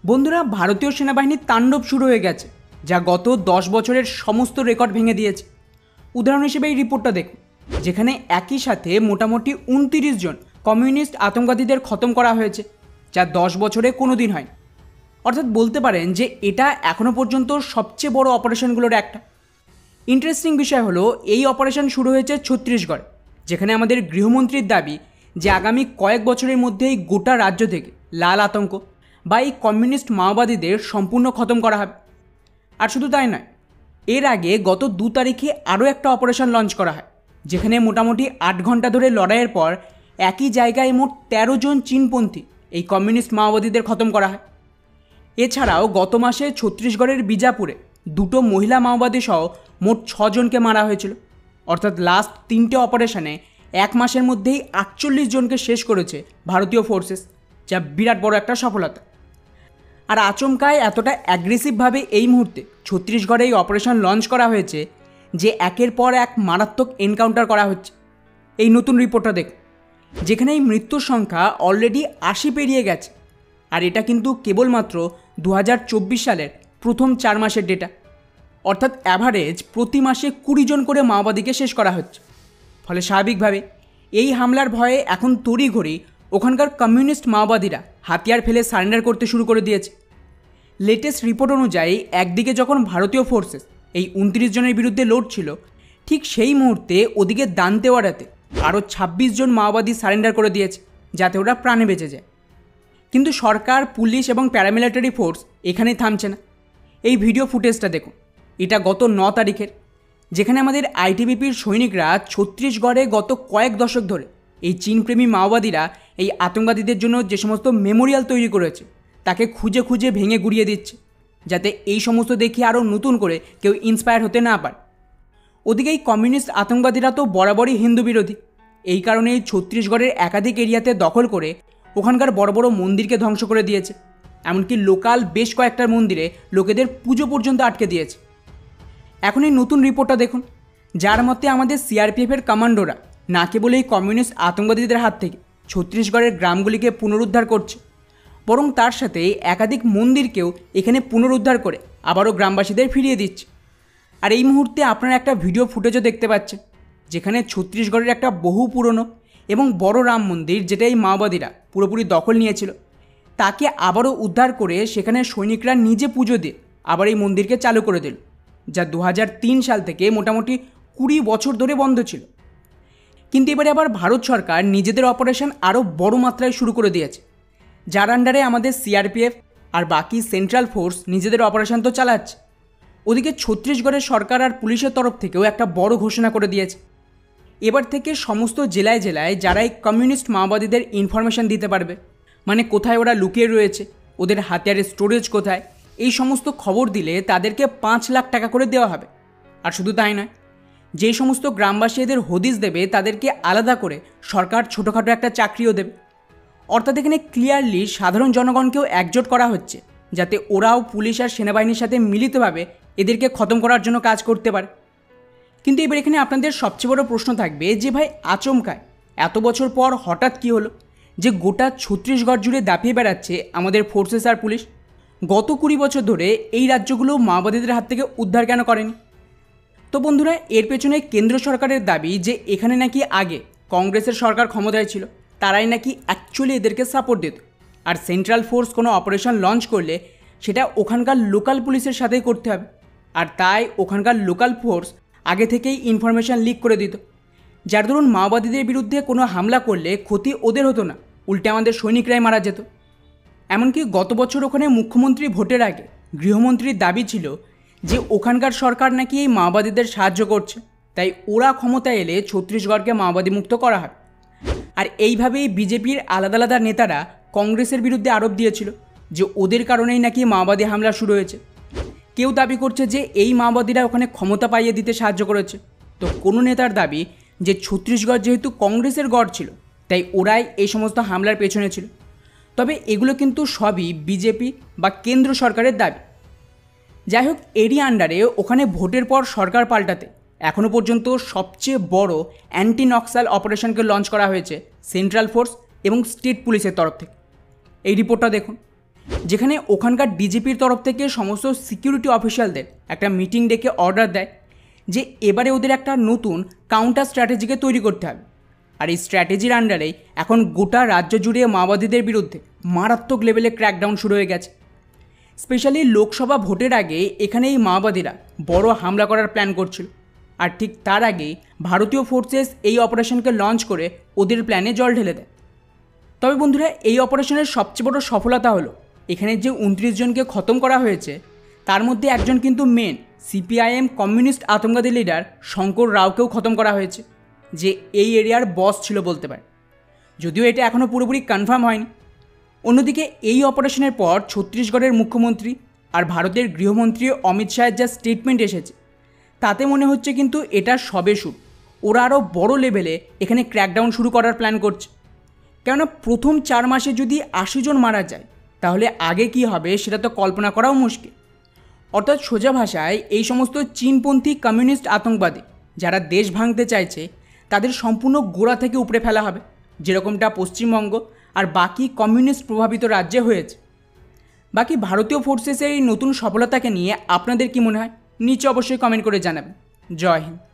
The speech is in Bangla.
বন্ধুরা, ভারতীয় সেনাবাহিনীর তাণ্ডব শুরু হয়ে গেছে, যা গত 10 বছরের সমস্ত রেকর্ড ভেঙে দিয়েছে। উদাহরণ হিসেবে এই রিপোর্টটা দেখুন, যেখানে একই সাথে মোটামুটি 29 জন কমিউনিস্ট আতঙ্কবাদীদের খতম করা হয়েছে, যা 10 বছরে কোনো দিন হয়নি। অর্থাৎ বলতে পারেন যে এটা এখনও পর্যন্ত সবচেয়ে বড় অপারেশনগুলোর একটা। ইন্টারেস্টিং বিষয় হলো, এই অপারেশন শুরু হয়েছে ছত্তিশগড়, যেখানে আমাদের গৃহমন্ত্রীর দাবি যে আগামী কয়েক বছরের মধ্যেই গোটা রাজ্য থেকে লাল আতঙ্ক বা এই কমিউনিস্ট মাওবাদীদের সম্পূর্ণ খতম করা হবে। আর শুধু তাই নয়, এর আগে গত 2 তারিখে আরও একটা অপারেশন লঞ্চ করা হয়, যেখানে মোটামুটি 8 ঘন্টা ধরে লড়াইয়ের পর একই জায়গায় মোট 13 জন চীনপন্থী এই কমিউনিস্ট মাওবাদীদের খতম করা হয়। এছাড়াও গত মাসে ছত্তিশগড়ের বিজাপুরে 2টো মহিলা মাওবাদী সহ মোট 6 জনকে মারা হয়েছিল। অর্থাৎ লাস্ট 3টে অপারেশনে 1 মাসের মধ্যেই 48 জনকে শেষ করেছে ভারতীয় ফোর্সেস, যা বিরাট বড় একটা সফলতা। আর আচমকায় এতটা অ্যাগ্রেসিভভাবে এই মুহূর্তে ছত্তিশগড়ে এই অপারেশন লঞ্চ করা হয়েছে যে একের পর এক মারাত্মক এনকাউন্টার করা হচ্ছে। এই নতুন রিপোর্টটা দেখ, যেখানে এই মৃত্যুর সংখ্যা অলরেডি 80 পেরিয়ে গেছে। আর এটা কিন্তু কেবলমাত্র 2024 সালের প্রথম 4 মাসের ডেটা। অর্থাৎ অ্যাভারেজ প্রতি মাসে 20 জন করে মাওবাদীকে শেষ করা হচ্ছে। ফলে স্বাভাবিকভাবে এই হামলার ভয়ে এখন তড়িঘড়ি ওখানকার কমিউনিস্ট মাওবাদীরা হাতিয়ার ফেলে সারেন্ডার করতে শুরু করে দিয়েছে। লেটেস্ট রিপোর্ট অনুযায়ী একদিকে যখন ভারতীয় ফোর্সেস এই 29 জনের বিরুদ্ধে লড়ছিল, ঠিক সেই মুহূর্তে ওদিকে দান্তেওয়াড়াতে আরও 26 জন মাওবাদী সারেন্ডার করে দিয়েছে, যাতে ওরা প্রাণে বেঁচে যায়। কিন্তু সরকার, পুলিশ এবং প্যারামিলিটারি ফোর্স এখানেই থামছে না। এই ভিডিও ফুটেজটা দেখুন, এটা গত 9 তারিখের, যেখানে আমাদের আইটিবিপির সৈনিকরা ছত্তিশগড়ে গত কয়েক দশক ধরে এই চীনপ্রেমী মাওবাদীরা এই আতঙ্কবাদীদের জন্য যে সমস্ত মেমোরিয়াল তৈরি করেছে তাকে খুঁজে খুঁজে ভেঙে গুড়িয়ে দিচ্ছে, যাতে এই সমস্ত দেখে আরও নতুন করে কেউ ইন্সপায়ার হতে না পারে। ওদিকে এই কমিউনিস্ট আতঙ্কবাদীরা তো বরাবরই হিন্দু বিরোধী। এই কারণে ছত্তিশগড়ের একাধিক এরিয়াতে দখল করে ওখানকার বড় বড় মন্দিরকে ধ্বংস করে দিয়েছে। এমনকি লোকাল বেশ কয়েকটা মন্দিরে লোকেদের পুজো পর্যন্ত আটকে দিয়েছে। এখন এই নতুন রিপোর্টটা দেখুন, যার মতে আমাদের সিআরপিএফের কমান্ডোরা না কেবল এই কমিউনিস্ট আতঙ্কবাদীদের হাত থেকে ছত্তিশগড়ের গ্রামগুলিকে পুনরুদ্ধার করছে, বরং তার সাথে একাধিক মন্দিরকেও এখানে পুনরুদ্ধার করে আবারও গ্রামবাসীদের ফিরিয়ে দিচ্ছে। আর এই মুহূর্তে আপনারা একটা ভিডিও ফুটেজও দেখতে পাচ্ছেন, যেখানে ছত্তিশগড়ের একটা বহু পুরনো এবং বড় রাম মন্দির, যেটা এই মাওবাদীরা পুরোপুরি দখল নিয়েছিল, তাকে আবারও উদ্ধার করে সেখানে সৈনিকরা নিজে পুজো দিয়ে আবার এই মন্দিরকে চালু করে দিল, যা 2003 সাল থেকে মোটামুটি 20 বছর ধরে বন্ধ ছিল। কিন্তু এবারে আবার ভারত সরকার নিজেদের অপারেশন আরও বড় মাত্রায় শুরু করে দিয়েছে, যার আন্ডারে আমাদের সিআরপিএফ আর বাকি সেন্ট্রাল ফোর্স নিজেদের অপারেশন তো চালাচ্ছে। ওদিকে ছত্তিশগড়ের সরকার আর পুলিশের তরফ থেকেও একটা বড় ঘোষণা করে দিয়েছে। এবার থেকে সমস্ত জেলায় জেলায় যারা এই কমিউনিস্ট মাওবাদীদের ইনফরমেশান দিতে পারবে, মানে কোথায় ওরা লুকিয়ে রয়েছে, ওদের হাতিয়ারের স্টোরেজ কোথায়, এই সমস্ত খবর দিলে তাদেরকে 5 লাখ টাকা করে দেওয়া হবে। আর শুধু তাই নয়, যেই সমস্ত গ্রামবাসী এদের হদিশ দেবে তাদেরকে আলাদা করে সরকার ছোটোখাটো একটা চাকরিও দেবে। অর্থাৎ এখানে ক্লিয়ারলি সাধারণ জনগণকেও একজোট করা হচ্ছে, যাতে ওরাও পুলিশ আর সেনাবাহিনীর সাথে মিলিতভাবে এদেরকে খতম করার জন্য কাজ করতে পারে। কিন্তু এবার এখানে আপনাদের সবচেয়ে বড় প্রশ্ন থাকবে যে ভাই, আচমকায় এত বছর পর হঠাৎ কী হলো যে গোটা ছত্তিশগড় জুড়ে দাপিয়ে বেড়াচ্ছে আমাদের ফোর্সেস আর পুলিশ? গত 20 বছর ধরে এই রাজ্যগুলো মাওবাদীদের হাত থেকে উদ্ধার কেন করেনি? তো বন্ধুরা, এর পেছনে কেন্দ্র সরকারের দাবি যে এখানে নাকি আগে কংগ্রেসের সরকার ক্ষমতায় ছিল, তারাই নাকি অ্যাকচুয়ালি এদেরকে সাপোর্ট দিত। আর সেন্ট্রাল ফোর্স কোনো অপারেশন লঞ্চ করলে সেটা ওখানকার লোকাল পুলিশের সাথেই করতে হবে। আর তাই ওখানকার লোকাল ফোর্স আগে থেকেই ইনফরমেশান লিক করে দিত, যার দরুন মাওবাদীদের বিরুদ্ধে কোনো হামলা করলে ক্ষতি ওদের হতো না, উল্টে আমাদের সৈনিকরাই মারা যেত। এমনকি গত বছর ওখানে মুখ্যমন্ত্রী ভোটের আগে গৃহমন্ত্রীর দাবি ছিল যে ওখানকার সরকার নাকি এই মাওবাদীদের সাহায্য করছে, তাই ওরা ক্ষমতায় এলে ছত্তিশগড়কে মাওবাদী মুক্ত করা হয়। আর এইভাবেই বিজেপির আলাদা আলাদা নেতারা কংগ্রেসের বিরুদ্ধে আরোপ দিয়েছিল যে ওদের কারণেই নাকি মাওবাদী হামলা শুরু হয়েছে। কেউ দাবি করছে যে এই মাওবাদীরা ওখানে ক্ষমতা পাইয়ে দিতে সাহায্য করেছে, তো কোনো নেতার দাবি যে ছত্তিশগড় যেহেতু কংগ্রেসের গড় ছিল, তাই ওরাই এই সমস্ত হামলার পেছনে ছিল। তবে এগুলো কিন্তু সবই বিজেপি বা কেন্দ্র সরকারের দাবি। যাই হোক, এরই আন্ডারে ওখানে ভোটের পর সরকার পাল্টাতে এখনও পর্যন্ত সবচেয়ে বড় অ্যান্টি নক্সাল অপারেশনকে লঞ্চ করা হয়েছে সেন্ট্রাল ফোর্স এবং স্টেট পুলিশের তরফ থেকে। এই রিপোর্টটা দেখুন, যেখানে ওখানকার ডিজিপির তরফ থেকে সমস্ত সিকিউরিটি অফিসিয়ালদের একটা মিটিং ডেকে অর্ডার দেয় যে এবারে ওদের একটা নতুন কাউন্টার স্ট্র্যাটেজিকে তৈরি করতে হবে। আর এই স্ট্র্যাটেজির আন্ডারেই এখন গোটা রাজ্য জুড়ে মাওবাদীদের বিরুদ্ধে মারাত্মক লেভেলে ক্র্যাকডাউন শুরু হয়ে গেছে। স্পেশালি লোকসভা ভোটের আগে এখানে এই মাওবাদীরা বড় হামলা করার প্ল্যান করছিল, আর ঠিক তার আগেই ভারতীয় ফোর্সেস এই অপারেশনকে লঞ্চ করে ওদের প্ল্যানে জল ঢেলে দেয়। তবে বন্ধুরা, এই অপারেশনের সবচেয়ে বড় সফলতা হলো এখানে যে 29 জনকে খতম করা হয়েছে তার মধ্যে একজন কিন্তু মেন সিপিআইএম কমিউনিস্ট আতঙ্কবাদী লিডার শঙ্কর রাওকেও খতম করা হয়েছে, যে এই এরিয়ার বস ছিল বলতে পারে, যদিও এটা এখনও পুরোপুরি কনফার্ম হয়নি। অন্যদিকে এই অপারেশনের পর ছত্তিশগড়ের মুখ্যমন্ত্রী আর ভারতের গৃহমন্ত্রী অমিত শাহের যা স্টেটমেন্ট এসেছে তাতে মনে হচ্ছে কিন্তু এটা সবে শুরু। ওরা আরও বড় লেভেলে এখানে ক্র্যাকডাউন শুরু করার প্ল্যান করছে। কেননা প্রথম 4 মাসে যদি 80 জন মারা যায় তাহলে আগে কি হবে সেটা তো কল্পনা করাও মুশকিল। অর্থাৎ সোজা ভাষায় এই সমস্ত চীনপন্থী কমিউনিস্ট আতঙ্কবাদী যারা দেশ ভাঙতে চাইছে তাদের সম্পূর্ণ গোড়া থেকে উপড়ে ফেলা হবে, যেরকমটা পশ্চিমবঙ্গ আর বাকি কমিউনিস্ট প্রভাবিত রাজ্যে হয়েছে। বাকি ভারতীয় ফোর্সেসের এই নতুন সফলতাকে নিয়ে আপনাদের কি মনে হয় নিচে অবশ্যই কমেন্ট করে জানাবেন। জয় হিন্দ।